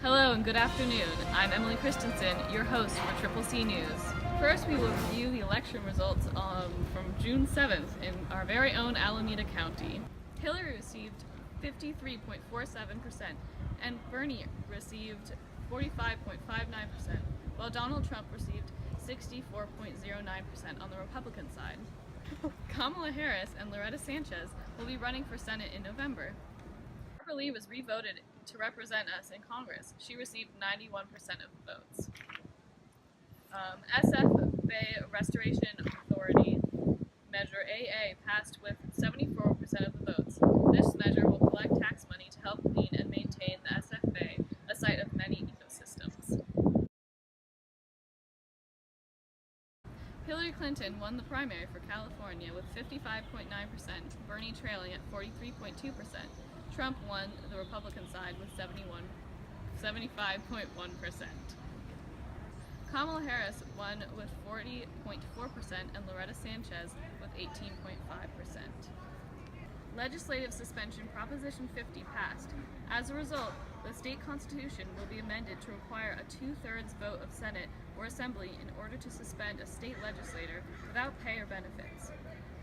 Hello and good afternoon. I'm Emily Christensen, your host for Triple C News. First, we will review the election results from June 7th in our very own Alameda County. Hillary received 53.47% and Bernie received 45.59%, while Donald Trump received 64.09% on the Republican side. Kamala Harris and Loretta Sanchez will be running for Senate in November. Barbara Lee was re-voted to represent us in Congress. She received 91% of the votes. SF Bay Restoration Authority Measure AA passed with 74% of the votes. This measure will collect tax money to help clean and maintain the SF Bay, a site of many ecosystems. Hillary Clinton won the primary for California with 55.9%, Bernie trailing at 43.2%. Trump won the Republican side with 75.1%. Kamala Harris won with 40.4% and Loretta Sanchez with 18.5%. Legislative suspension Proposition 50 passed. As a result, the state constitution will be amended to require a 2/3 vote of Senate or Assembly in order to suspend a state legislator without pay or benefits.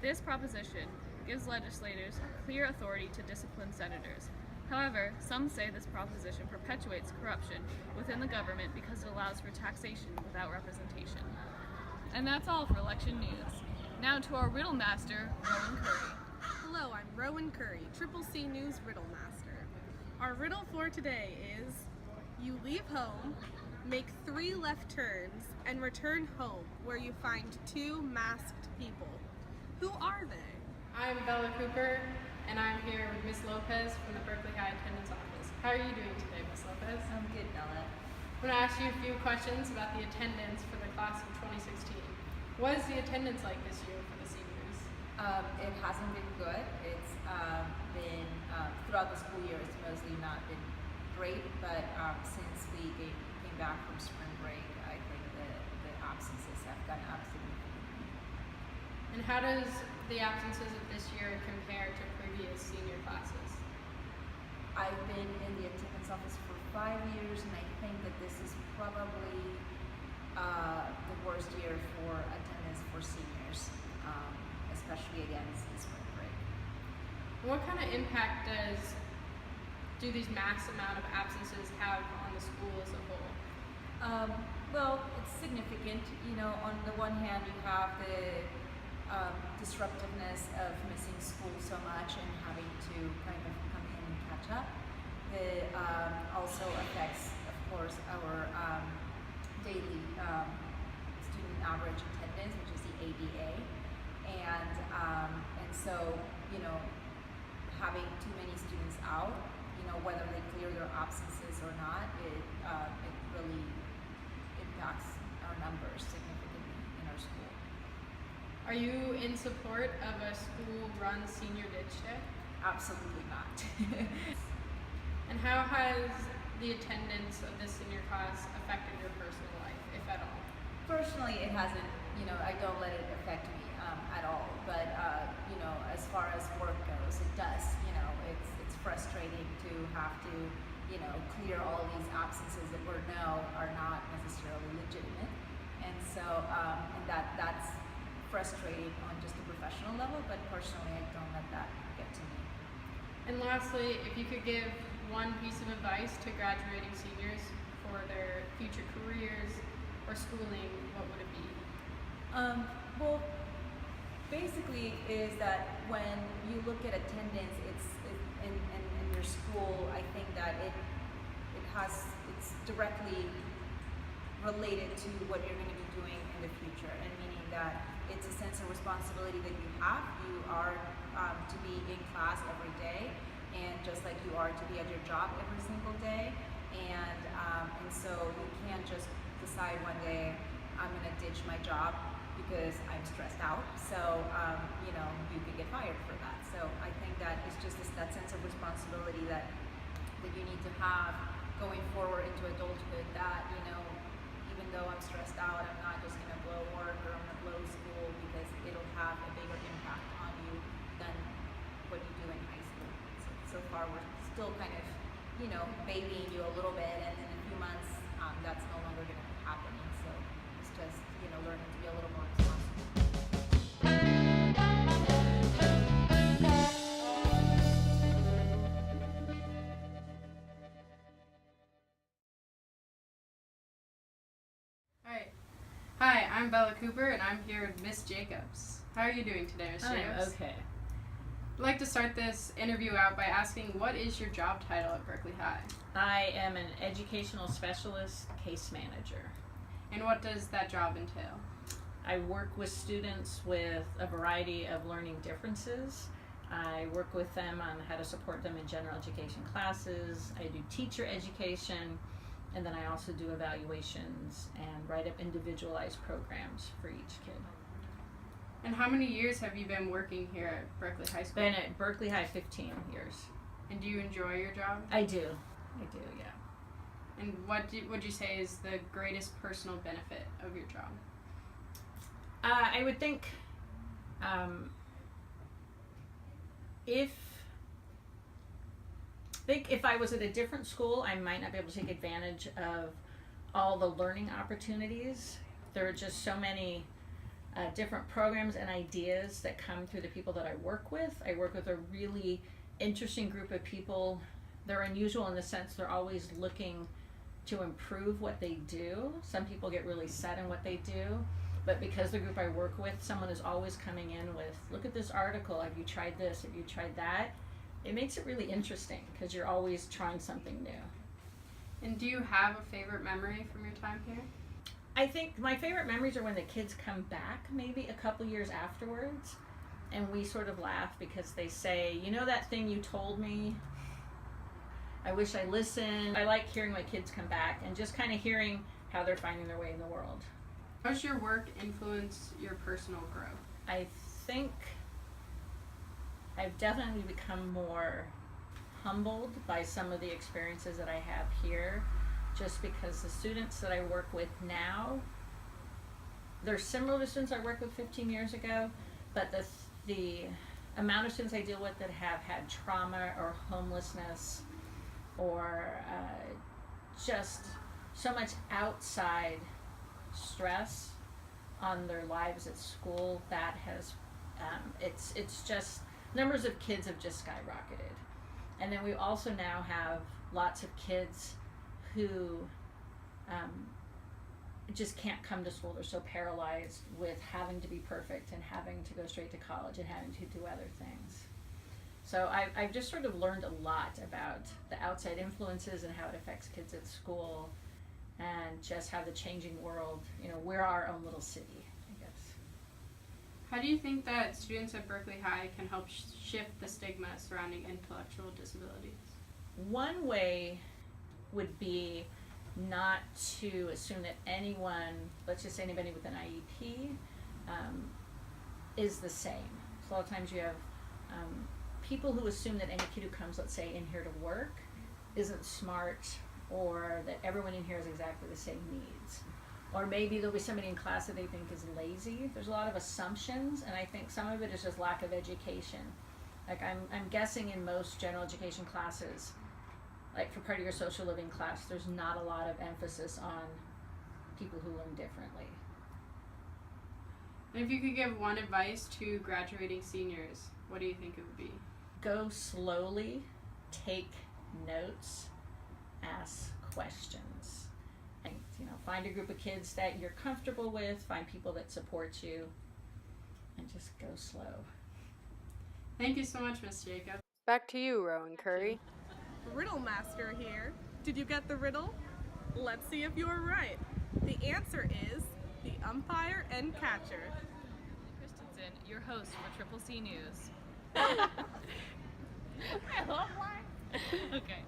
This proposition gives legislators clear authority to discipline senators. However, some say this proposition perpetuates corruption within the government because it allows for taxation without representation. And that's all for election news. Now to our riddle master, Rowan Curry. Hello, I'm Rowan Curry, Triple C News Riddle Master. Our riddle for today is, you leave home, make 3 left turns, and return home where you find 2 masked people. Who are they? I'm Bella Cooper, and I'm here with Ms. Lopez from the Berkeley High Attendance Office. How are you doing today, Ms. Lopez? I'm good, Bella. I'm going to ask you a few questions about the attendance for the class of 2016. What is the attendance like this year for the seniors? It hasn't been good. It's been, throughout the school year, it's mostly not been great, but since we came back from spring break, I think the absences have gone up significantly. And how does the absences of this year compare to previous senior classes? I've been in the attendance office for 5 years, and I think that this is probably the worst year for attendance for seniors, especially against the spring break. What kind of impact do these mass amount of absences have on the school as a whole? Well, it's significant. You know, on the one hand, you have the disruptiveness of missing school so much and having to kind of come in and catch up. It also affects, of course, our daily student average attendance, which is the ADA, and so, you know, having too many students out, you know, whether they clear their absences or not, it really impacts our numbers significantly in our school. Are you in support of a school-run senior ditch day? Absolutely not. And how has the attendance of this senior class affected your personal life, if at all? Personally, it hasn't, you know, I don't let it affect me at all, but, you know, as far as work goes, it does, you know, it's frustrating to have to, you know, clear all these absences that we know are not necessarily legitimate, and so, and that's frustrating on just a professional level, but personally, I don't let that get to me. And lastly, if you could give one piece of advice to graduating seniors for their future careers or schooling, what would it be? Well, basically is that when you look at attendance, it's in your school, I think that it's directly related to what you're going to be doing in the future, and meaning that it's a sense of responsibility that you have. You are to be in class every day, and just like you are to be at your job every single day, and so you can't just decide one day I'm going to ditch my job because I'm stressed out. So you know, you could get fired for that. So I think that it's just that sense of responsibility that you need to have going forward into adulthood. That, you know, even though I'm stressed out, I'm not just going to blow work or I'm going to blow school, because it'll have a bigger impact on you than what you do in high school. So far, we're still kind of babying you a little bit, and in a few months, that's no longer going to be happening. So it's just, learning to be a little more responsible. Alright. Hi, I'm Bella Cooper, and I'm here with Miss Jacobs. How are you doing today, Miss Jacobs? Okay. I'd like to start this interview out by asking, what is your job title at Berkeley High? I am an educational specialist case manager. And what does that job entail? I work with students with a variety of learning differences. I work with them on how to support them in general education classes. I do teacher education, and then I also do evaluations and write up individualized programs for each kid. And how many years have you been working here at Berkeley High School? Been at Berkeley High 15 years. And do you enjoy your job? I do, yeah. And what would you say is the greatest personal benefit of your job? I would think if I was at a different school, I might not be able to take advantage of all the learning opportunities. There are just so many different programs and ideas that come through the people that I work with. I work with a really interesting group of people. They're unusual in the sense they're always looking to improve what they do. Some people get really set in what they do, but because the group I work with, someone is always coming in with, look at this article, have you tried this, have you tried that? It makes it really interesting because you're always trying something new. And do you have a favorite memory from your time here? I think my favorite memories are when the kids come back maybe a couple years afterwards, and we sort of laugh because they say, that thing you told me, I wish I listened. I like hearing my kids come back and just kind of hearing how they're finding their way in the world. How does your work influence your personal growth? I think I've definitely become more humbled by some of the experiences that I have here, just because the students that I work with now, they're similar to students I worked with 15 years ago, but the amount of students I deal with that have had trauma or homelessness or just so much outside stress on their lives at school, that has it's just numbers of kids have just skyrocketed. And then we also now have lots of kids who just can't come to school. They're so paralyzed with having to be perfect and having to go straight to college and having to do other things. So I've just sort of learned a lot about the outside influences and how it affects kids at school, and just how the changing world, we're our own little city, I guess. How do you think that students at Berkeley High can help shift the stigma surrounding intellectual disabilities? One way would be not to assume that anyone, let's just say anybody with an IEP, is the same. So a lot of times you have people who assume that any kid who comes, let's say, in here to work isn't smart, or that everyone in here has exactly the same needs. Or maybe there'll be somebody in class that they think is lazy. There's a lot of assumptions, and I think some of it is just lack of education. Like I'm guessing in most general education classes, like for part of your social living class, there's not a lot of emphasis on people who learn differently. And if you could give one advice to graduating seniors, what do you think it would be? Go slowly, take notes, ask questions. And, find a group of kids that you're comfortable with, find people that support you, and just go slow. Thank you so much, Miss Jacobs. Back to you, Rowan Curry. Riddle Master here. Did you get the riddle? Let's see if you're right. The answer is the umpire and catcher. Christensen, your host for Triple C News. I love life. Okay.